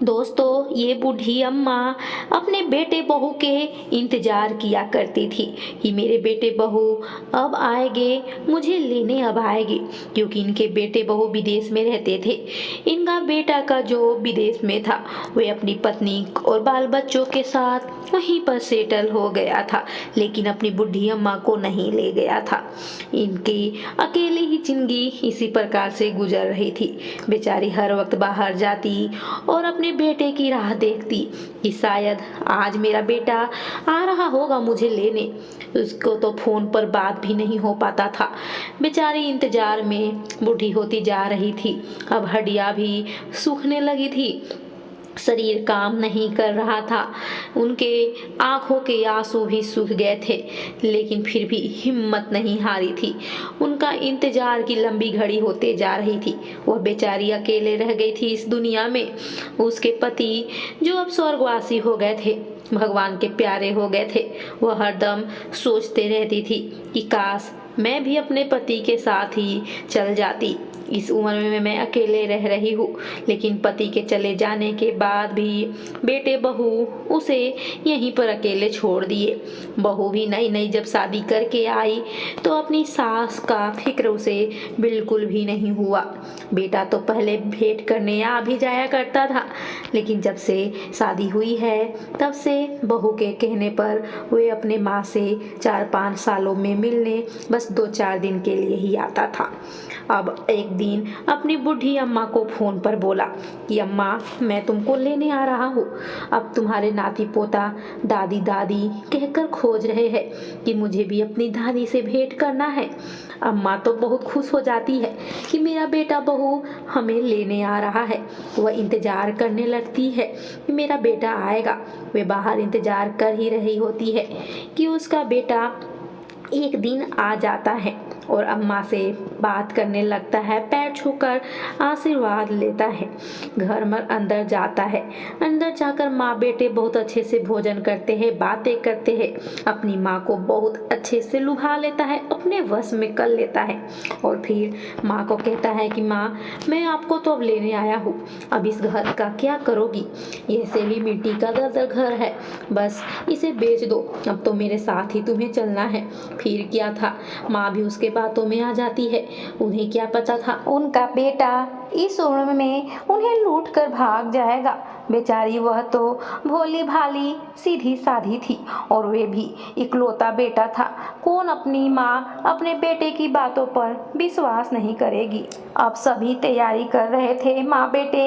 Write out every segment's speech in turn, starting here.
दोस्तों, ये बूढ़ी अम्मा अपने बेटे बहू के इंतजार किया करती थी कि मेरे बेटे बहू अब आएंगे, मुझे लेने अब आएंगे, क्योंकि इनके बेटे बहू विदेश में रहते थे। इनका बेटा का जो विदेश में था, वे अपनी पत्नी और बाल बच्चों के साथ वहीं पर सेटल हो गया था, लेकिन अपनी बूढ़ी अम्मा को नहीं ले गया था। इनकी अकेली ही जिंदगी इसी प्रकार से गुजर रही थी। बेचारी हर वक्त बाहर जाती और अपने बेटे की राह देखती कि शायद आज मेरा बेटा आ रहा होगा मुझे लेने। उसको तो फोन पर बात भी नहीं हो पाता था। बेचारी इंतजार में बूढ़ी होती जा रही थी। अब हड्डियां भी सूखने लगी थी, शरीर काम नहीं कर रहा था, उनके आंखों के आंसू भी सूख गए थे, लेकिन फिर भी हिम्मत नहीं हारी थी। उनका इंतजार की लंबी घड़ी होते जा रही थी। वह बेचारी अकेले रह गई थी इस दुनिया में। उसके पति जो अब स्वर्गवासी हो गए थे, भगवान के प्यारे हो गए थे, वह हरदम सोचते रहती थी कि काश मैं भी अपने पति के साथ ही चल जाती। इस उम्र में मैं अकेले रह रही हूँ, लेकिन पति के चले जाने के बाद भी बेटे बहू उसे यहीं पर अकेले छोड़ दिए। बहू भी नई नई जब शादी करके आई तो अपनी सास का फिक्र उसे बिल्कुल भी नहीं हुआ। बेटा तो पहले भेंट करने आ भी जाया करता था, लेकिन जब से शादी हुई है तब से बहू के कहने पर वे अपने माँ से 4-5 सालों में मिलने बस 2-4 दिन के लिए ही आता था। अब एक दिन अपनी बूढ़ी अम्मा को फोन पर बोला कि अम्मा, मैं तुमको लेने आ रहा हूँ। अब तुम्हारे नाती पोता दादी दादी कहकर खोज रहे हैं कि मुझे भी अपनी दादी से भेंट करना है। अम्मा तो बहुत खुश हो जाती है कि मेरा बेटा बहू हमें लेने आ रहा है। वह इंतजार करने लगती है कि मेरा बेटा आएगा। वे बाहर इंतजार कर ही रही होती है कि उसका बेटा एक दिन आ जाता है और अम्मा से बात करने लगता है, पैर छूकर आशीर्वाद लेता है। घर में अंदर जाता है। अंदर जाकर माँ बेटे बहुत अच्छे से भोजन करते हैं, बातें करते हैं। अपनी माँ को बहुत अच्छे से लुभा लेता है, अपने वश में कर लेता है और फिर माँ को कहता है कि माँ, मैं आपको तो अब लेने आया हूँ, अब इस घर का क्या करोगी? ये से भी मिट्टी का दरदर घर है, बस इसे बेच दो, अब तो मेरे साथ ही तुम्हें चलना है। फिर क्या था, माँ भी उसके बातों में आ जाती है। उन्हें क्या पता था उनका बेटा इस उम्र में उन्हें लूट कर भाग जाएगा। बेचारी वह तो भोली भाली सीधी साधी थी और वे भी इकलौता बेटा था। कौन अपनी माँ अपने बेटे की बातों पर विश्वास नहीं करेगी। अब सभी तैयारी कर रहे थे। माँ बेटे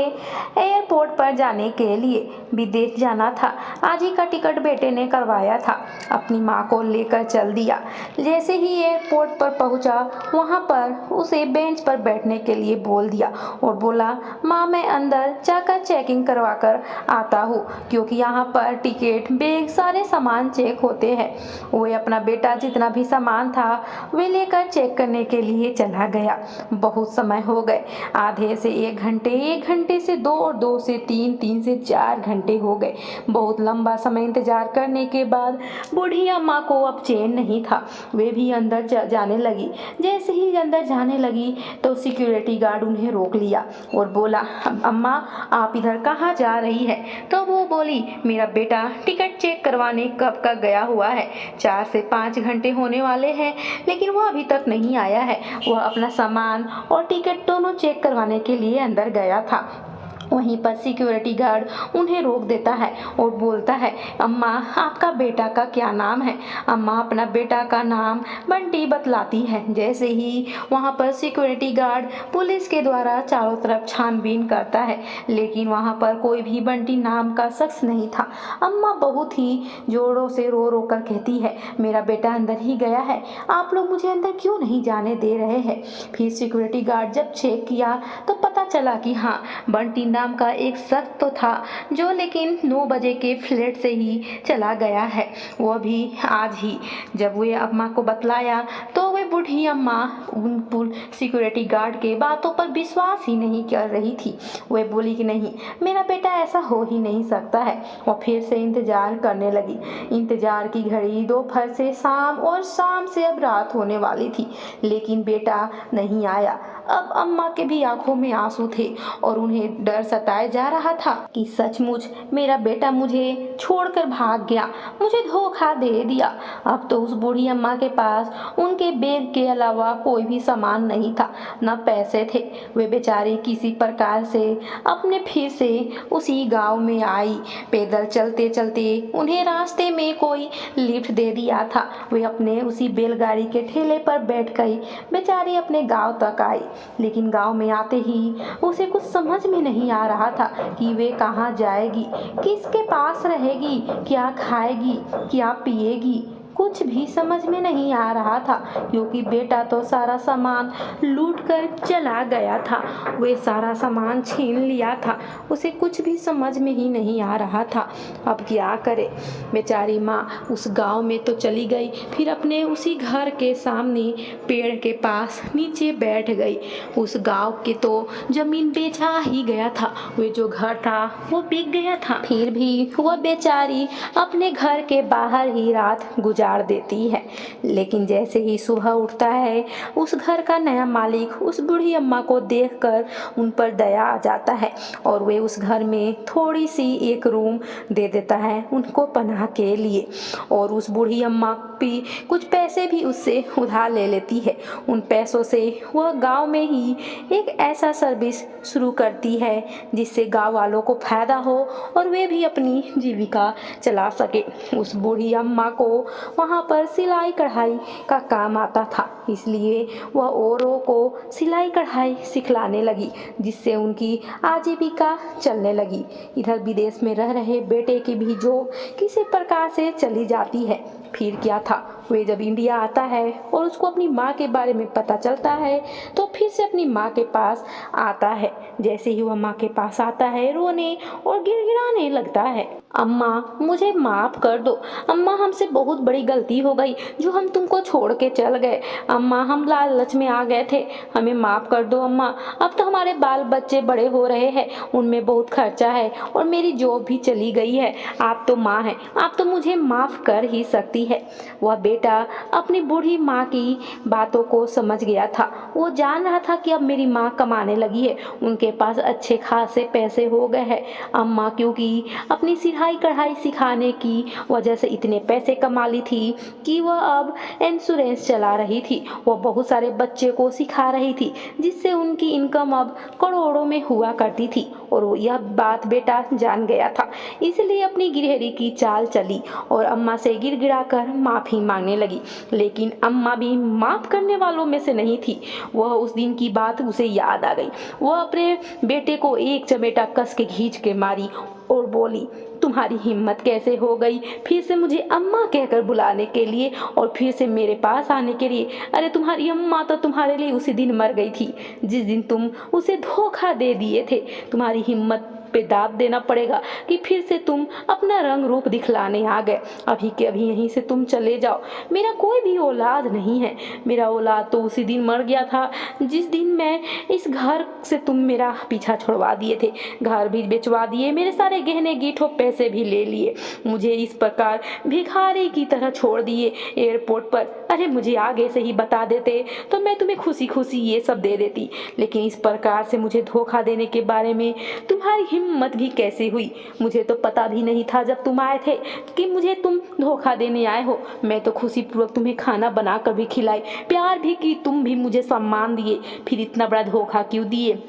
एयरपोर्ट पर जाने के लिए, विदेश जाना था। आज ही का टिकट बेटे ने करवाया था। अपनी माँ को लेकर चल दिया। जैसे ही एयरपोर्ट पर पहुंचा, वहां पर उसे बेंच पर बैठने के लिए बोल दिया और बोला, माँ, मैं अंदर जाकर चेकिंग करवा कर आता हूँ, क्योंकि यहाँ पर टिकट बैग सारे सामान चेक होते हैं। वो अपना बेटा जितना भी सामान था वे लेकर चेक करने के लिए चला गया। बहुत समय हो गए, आधे से 1 घंटे, 1 घंटे से 2 और 2 से 3, 3 से 4 घंटे हो गए। बहुत लंबा समय इंतजार करने के बाद बूढ़ी अम्मा को अब चैन नहीं था। वे भी अंदर जाने लगी। जैसे ही अंदर जाने लगी तो सिक्योरिटी गार्ड उन्हें रोक लिया और बोला, अम्मा, आप इधर कहाँ जा रही है? तो वो बोली, मेरा बेटा टिकट चेक करवाने कब का गया हुआ है, 4 से 5 घंटे होने वाले हैं, लेकिन वो अभी तक नहीं आया है। वह अपना सामान और टिकट दोनों चेक करवाने के लिए अंदर गया था। वहीं पर सिक्योरिटी गार्ड उन्हें रोक देता है और बोलता है, अम्मा, आपका बेटा का क्या नाम है? अम्मा अपना बेटा का नाम बंटी बतलाती है। जैसे ही वहां पर सिक्योरिटी गार्ड पुलिस के द्वारा चारों तरफ छानबीन करता है, लेकिन वहां पर कोई भी बंटी नाम का शख्स नहीं था। अम्मा बहुत ही जोरों से रो रो कर कहती है, मेरा बेटा अंदर ही गया है, आप लोग मुझे अंदर क्यों नहीं जाने दे रहे हैं? फिर सिक्योरिटी गार्ड जब चेक किया तो पता चला कि हाँ, बंटी नाम का एक शख्स तो था, जो लेकिन 9 बजे के फ्लाइट से ही चला गया है, वो भी आज ही। जब वे अम्मा को बतलाया तो वे बूढ़ी अम्मा उन सिक्योरिटी गार्ड के बातों पर विश्वास ही नहीं कर रही थी। वे बोली कि नहीं, मेरा बेटा ऐसा हो ही नहीं सकता है। और फिर से इंतजार करने लगी। इंतजार की घड़ी दोपहर से शाम और शाम से अब रात होने वाली थी, लेकिन बेटा नहीं आया। अब अम्मा के भी आंखों में आंसू थे और उन्हें डर सताए जा रहा था कि सचमुच मेरा बेटा मुझे छोड़कर भाग गया, मुझे धोखा दे दिया। अब तो उस बूढ़ी अम्मा के पास उनके बैग के अलावा कोई भी सामान नहीं था, न पैसे थे। वे बेचारी किसी प्रकार से अपने फिर से उसी गांव में आई। पैदल चलते चलते उन्हें रास्ते में कोई लिफ्ट दे दिया था। वे अपने उसी बैलगाड़ी के ठेले पर बैठ गई। बेचारी अपने गांव तक आई, लेकिन गांव में आते ही उसे कुछ समझ में नहीं आ रहा था कि वे कहाँ जाएगी, किसके पास रहेगी, क्या खाएगी, क्या पिएगी। कुछ भी समझ में नहीं आ रहा था, क्योंकि बेटा तो सारा सामान लूट कर चला गया था। वे सारा सामान छीन लिया था। उसे कुछ भी समझ में ही नहीं आ रहा था, अब क्या करे। बेचारी माँ उस गांव में तो चली गई, फिर अपने उसी घर के सामने पेड़ के पास नीचे बैठ गई। उस गांव की तो जमीन बेचा ही गया था, वे जो घर था वो बिक गया था। फिर भी वह बेचारी अपने घर के बाहर ही रात गुजार देती है। लेकिन जैसे ही सुबह उठता है, उस घर का नया मालिक उस बूढ़ी अम्मा को देखकर उन पर दया आ जाता है और वे उस घर में थोड़ी सी एक रूम दे देता है उनको पनाह के लिए। और उस बूढ़ी अम्मा भी कुछ पैसे भी उससे उधार ले लेती है। उन पैसों से वह गांव में ही एक ऐसा सर्विस शुरू करती है जिससे गांव वालों को फायदा हो और वे भी अपनी जीविका चला सके। उस बूढ़ी अम्मा को वहाँ पर सिलाई कढ़ाई का काम आता था, इसलिए वह औरों को सिलाई कढ़ाई सिखलाने लगी, जिससे उनकी आजीविका चलने लगी। इधर विदेश में रह रहे बेटे की भी जॉब किसी प्रकार से चली जाती है। फिर क्या था, वे जब इंडिया आता है और उसको अपनी माँ के बारे में पता चलता है तो फिर से अपनी माँ के पास आता है। जैसे ही वह माँ के पास आता है, रोने और गिड़गिड़ाने लगता है, अम्मा मुझे माफ़ कर दो, अम्मा हमसे बहुत बड़ी गलती हो गई जो हम तुमको छोड़ के चल गए। अम्मा हम लालच में आ गए थे, हमें माफ़ कर दो अम्मा। अब तो हमारे बाल बच्चे बड़े हो रहे हैं, उनमें बहुत खर्चा है और मेरी जॉब भी चली गई है। आप तो माँ हैं, आप तो मुझे माफ़ कर ही सकती है। वह बेटा अपनी बूढ़ी माँ की बातों को समझ गया था। वो जान रहा था कि अब मेरी माँ कमाने लगी है, उनके पास अच्छे खासे पैसे हो गए हैं। अम्मा क्योंकि अपनी सिलाई कढ़ाई सिखाने की वजह से इतने पैसे कमा ली थी कि वह अब इंश्योरेंस चला रही थी। वह बहुत सारे बच्चे को सिखा रही थी, जिससे उनकी इनकम अब करोड़ों में हुआ करती थी। और वो यह बात बेटा जान गया था, इसलिए अपनी गिरहरी की चाल चली और अम्मा से गिड़गिड़ा कर माफ़ी मांगने लगी। लेकिन अम्मा भी माफ़ करने वालों में से नहीं थी। वह उस दिन की बात उसे याद आ गई। वह अपने बेटे को एक चमेटा कस के खींच के मारी और बोली, तुम्हारी हिम्मत कैसे हो गई फिर से मुझे अम्मा कहकर बुलाने के लिए और फिर से मेरे पास आने के लिए? अरे तुम्हारी अम्मा तो तुम्हारे लिए उसी दिन मर गई थी जिस दिन तुम उसे धोखा दे दिए थे। तुम्हारी हिम्मत पे दाद देना पड़ेगा कि फिर से तुम अपना रंग रूप दिखलाने आ गए। अभी के अभी यहीं से तुम चले जाओ। मेरा कोई भी औलाद नहीं है, मेरा औलाद तो उसी दिन मर गया था जिस दिन मैं इस घर से तुम मेरा पीछा छुड़वा दिए थे। घर भी बेचवा दिए, मेरे सारे गहने गीठों पैसे भी ले लिए, मुझे इस प्रकार भिखारी की तरह छोड़ दिए एयरपोर्ट पर। अरे मुझे आगे से ही बता देते तो मैं तुम्हें खुशी खुशी ये सब दे देती, लेकिन इस प्रकार से मुझे धोखा देने के बारे में तुम्हारी हिम्मत भी कैसे हुई? मुझे तो पता भी नहीं था जब तुम आए थे कि मुझे तुम धोखा देने आए हो। मैं तो खुशी पूर्वक तुम्हें खाना बना कर भी खिलाई, प्यार भी की, तुम भी मुझे सम्मान दिए, फिर इतना बड़ा धोखा क्यों दिए?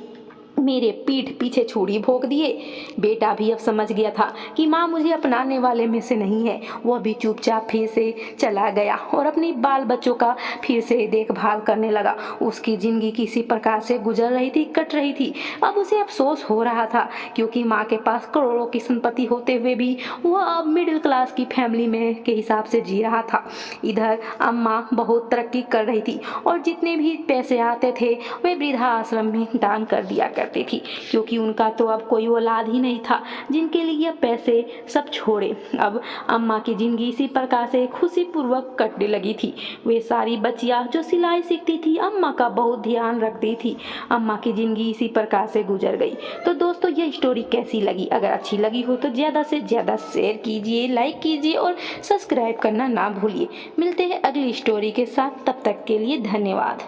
मेरे पीठ पीछे छुरी भोंक दिए। बेटा भी अब समझ गया था कि माँ मुझे अपनाने वाले में से नहीं है। वह भी चुपचाप फिर से चला गया और अपनी बाल बच्चों का फिर से देखभाल करने लगा। उसकी जिंदगी किसी प्रकार से गुजर रही थी, कट रही थी। अब उसे अफसोस हो रहा था, क्योंकि माँ के पास करोड़ों की संपत्ति होते हुए भी वह अब मिडिल क्लास की फैमिली में के हिसाब से जी रहा था। इधर अम्मा बहुत तरक्की कर रही थी और जितने भी पैसे आते थे वे वृद्धा आश्रम में दान कर दिया करती थी, क्योंकि उनका तो अब कोई औलाद ही नहीं था जिनके लिए पैसे सब छोड़े। अब अम्मा की जिंदगी इसी प्रकार से खुशी पूर्वक कटने लगी थी। वे सारी बच्चियां जो सिलाई सीखती थी अम्मा का बहुत ध्यान रखती थी। अम्मा की जिंदगी इसी प्रकार से गुजर गई। तो दोस्तों ये स्टोरी कैसी लगी? अगर अच्छी लगी हो तो ज़्यादा से ज़्यादा शेयर कीजिए, लाइक कीजिए और सब्सक्राइब करना ना भूलिए। मिलते हैं अगली स्टोरी के साथ, तब तक के लिए धन्यवाद।